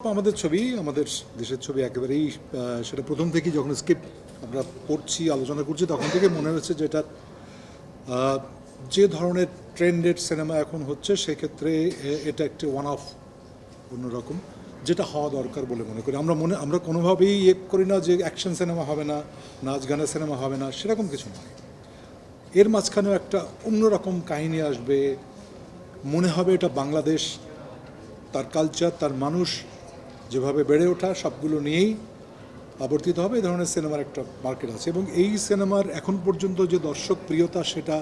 আমাদের ছবি, আমাদের দেশের ছবি একেবারেই সেটা প্রথম থেকেই যখন স্ক্রিপ্ট আমরা পড়ছি, আলোচনা করছি, তখন থেকে মনে হচ্ছে যে এটা যে ধরনের ট্রেন্ডেড সিনেমা এখন হচ্ছে সেক্ষেত্রে এটা একটি ওয়ান অফ অন্যরকম, যেটা হওয়া দরকার বলে মনে করি। আমরা কোনোভাবেই করি না যে অ্যাকশন সিনেমা হবে না, নাচ গানের সিনেমা হবে না, সেরকম কিছু নয়। এর মাঝখানেও একটা অন্যরকম কাহিনী আসবে, মনে হবে এটা বাংলাদেশ, তার কালচার, তার মানুষ যেভাবে বেড়ে ওঠা, সবগুলো নিয়েই আবর্তিত হবে। এই ধরনের সিনেমার একটা মার্কেট আছে এবং এই সিনেমার এখন পর্যন্ত যে দর্শক প্রিয়তা, সেটা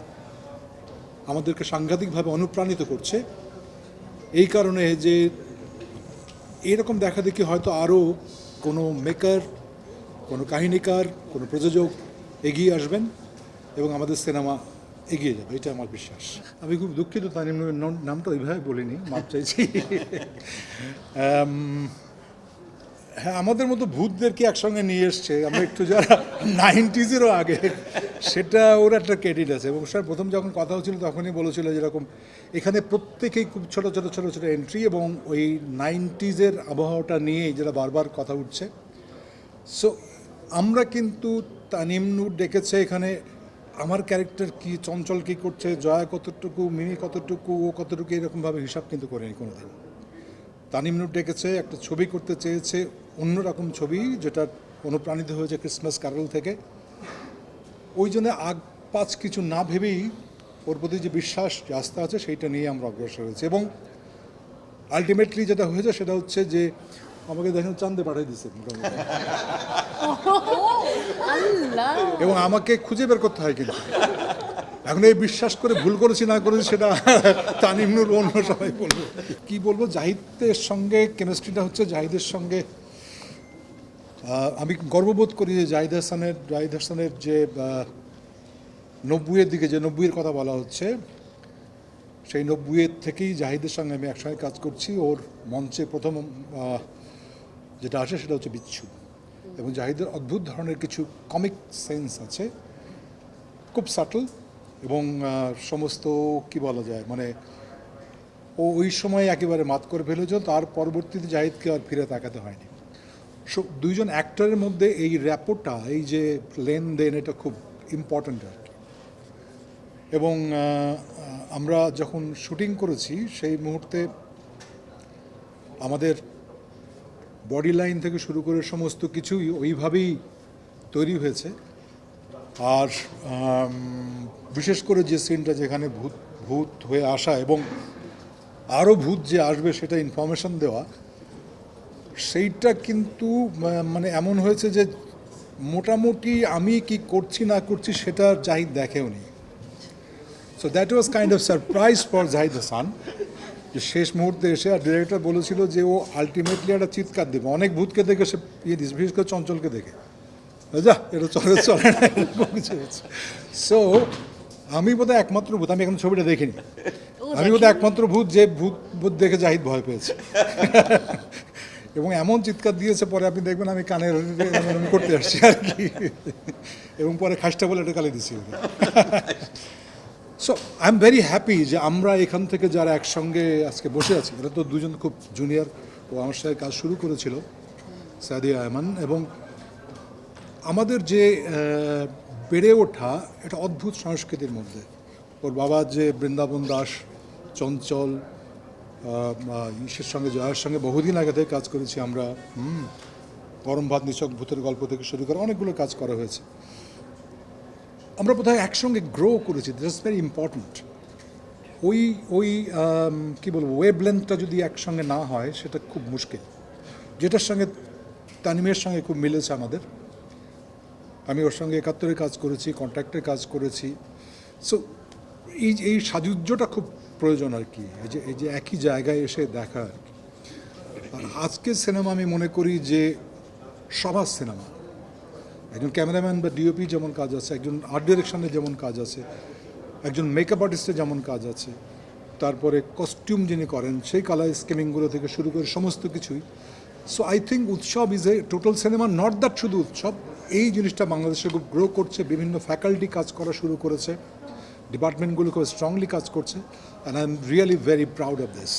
আমাদেরকে সাংঘাতিকভাবে অনুপ্রাণিত করছে। এই কারণে যে এরকম দেখা দেখি হয়তো আরও কোনো মেকার, কোনো কাহিনীকার, কোনো প্রযোজক এগিয়ে আসবেন এবং আমাদের সিনেমা এগিয়ে যাবে, এটা আমার বিশ্বাস। আমি খুব দুঃখিত তানিমের নামটা ওইভাবে বলিনি, মাপ চাইছি। হ্যাঁ, আমাদের মতো ভূতদেরকে একসঙ্গে নিয়ে এসছে, আমরা একটু যারা 90s-এরও আগে, সেটা ওর একটা ক্রেডিট আছে। এবং স্যার প্রথম যখন কথা হচ্ছিল তখনই বলেছিল যেরকম এখানে প্রত্যেকেই খুব ছোটো ছোটো ছোটো ছোটো এন্ট্রি এবং ওই 90s-এর আবহাওয়াটা নিয়েই যেটা বারবার কথা উঠছে। সো আমরা কিন্তু তানিম নূর ডেকেছে এখানে আমার ক্যারেক্টার কি, চঞ্চল কী করছে, জয়া কতটুকু, মিমি কতটুকু, ও কতটুকু, এরকমভাবে হিসাব কিন্তু করেনি কোনোদিন। তানিম নূর ডেকেছে, একটা ছবি করতে চেয়েছে, অন্যরকম ছবি, যেটা অনুপ্রাণিত হয়েছে ক্রিসমাস ক্যারল থেকে। ওই জন্য আগ পাঁচ কিছু না ভেবেই ওর প্রতি যে বিশ্বাস, যে আস্থা আছে, সেইটা নিয়ে আমরা অগ্রসর হয়েছি। এবং আলটিমেটলি যেটা হয়েছে সেটা হচ্ছে যে আমাকে দেখেন চান্দে পাঠিয়ে দিচ্ছে মোটামুটি, এবং আমাকে খুঁজে বের করতে হয়। কিন্তু এখন এই বিশ্বাস করে ভুল করেছি না করেছি সেটা তানিম নূর অন্য সবাই বলবো। কী বলবো, জাহিদের সঙ্গে কেমিস্ট্রিটা হচ্ছে, জাহিদের সঙ্গে আমি গর্ববোধ করি যে জাহিদ হাসানের যে 90-এর দিকে, যে 90-এর কথা বলা হচ্ছে, সেই 90-এর থেকেই জাহিদের সঙ্গে আমি একসঙ্গে কাজ করছি। ওর মঞ্চে প্রথম যেটা আসে সেটা হচ্ছে বিচ্ছু, এবং জাহিদের অদ্ভুত ধরনের কিছু কমিক সেন্স আছে, খুব সাটল, এবং সমস্ত কি বলা যায়, মানে ও ওই সময় একেবারে মাত করে ফেলেছিল। তার পরবর্তীতে জাহিদকে আর ফিরে তাকাতে হয়নি। সো দুইজন অ্যাক্টরের মধ্যে এই র্যাপোটা, এই যে লেনদেন, এটা খুব ইম্পর্ট্যান্ট আর কি। এবং আমরা যখন শুটিং করেছি সেই মুহূর্তে আমাদের বডি লাইন থেকে শুরু করে সমস্ত কিছুই ওইভাবেই তৈরি হয়েছে। আর বিশেষ করে যে সিনটা, যেখানে ভূত ভূত হয়ে আসা এবং আরও ভূত যে আসবে সেটা ইনফরমেশন দেওয়া, সেইটা কিন্তু মানে এমন হয়েছে যে মোটামুটি আমি কি করছি না করছি সেটা জাহিদ দেখেও নি। So that was kind of surprise for Zahid Hasan, যে শেষ মুহূর্তে এসে, আর ডিরেক্টর বলেছিল যে ও আলটিমেটলি একটা চিৎকার দেবে, অনেক ভূতকে দেখে সে ইয়ে দিস, বিশেষ করে চঞ্চলকে দেখে, যা এটা চলে চলে না, এরকম কিছু হচ্ছে। সো আমি বোধহয় একমাত্র ভূত, আমি এখন ছবিটা দেখিনি, আমি বোধহয় একমাত্র ভূত যে ভূত দেখে জাহিদ ভয় পেয়েছে। এবং এমন চিৎকার দিয়েছে, পরে আপনি দেখবেন আমি কানের করতে আসছি আর কি, এবং পরে খাসটা বলে এটা গালি দিছি। So I am very happy যে আমরা এখান থেকে যারা একসঙ্গে আজকে বসে আছি, এরা তো দুজন খুব জুনিয়র, ও আমার সাথে কাজ শুরু করেছিল, সাদিয়া আয়মান। এবং আমাদের যে বেড়ে ওঠা এটা অদ্ভুত সংস্কৃতির মধ্যে, ওর বাবা যে বৃন্দাবন দাস, চঞ্চল, ইসের সঙ্গে, জয়ের সঙ্গে বহুদিন আগে থেকে কাজ করেছি আমরা। গরম ভাত, নিছক ভূতের গল্প থেকে শুরু করে অনেকগুলো কাজ করা হয়েছে। আমরা বোধহয় একসঙ্গে গ্রো করেছি, দ্যাটস ভেরি ইম্পর্ট্যান্ট। ওই কী বলবো, ওয়েভ লেন্থটা যদি একসঙ্গে না হয় সেটা খুব মুশকিল, যেটার সঙ্গে তানিমের সঙ্গে খুব মিলেছে আমাদের। আমি ওর সঙ্গে 71-এ কাজ করেছি, কন্ট্রাক্টে কাজ করেছি। সো এই সাযুজ্যটা খুব প্রয়োজন আর কি, এই যে একই জায়গায় এসে দেখা আর কি। আর আজকের সিনেমা আমি মনে করি যে সবার সিনেমা, একজন ক্যামেরাম্যান বা ডিওপি যেমন কাজ আছে, একজন আর্ট ডিরেকশনের যেমন কাজ আছে, একজন মেকআপ আর্টিস্টের যেমন কাজ আছে, তারপরে কস্টিউম যিনি করেন সেই কালার স্কেমিংগুলো থেকে শুরু করে সমস্ত কিছুই। সো আই থিঙ্ক উৎসব is a total cinema, not that শুধু উৎসব। এই জিনিসটা বাংলাদেশে খুব গ্রো করছে, বিভিন্ন ফ্যাকাল্টি কাজ করা শুরু করেছে, ডিপার্টমেন্টগুলো খুব স্ট্রংলি কাজ করছে, and I am really very proud of this.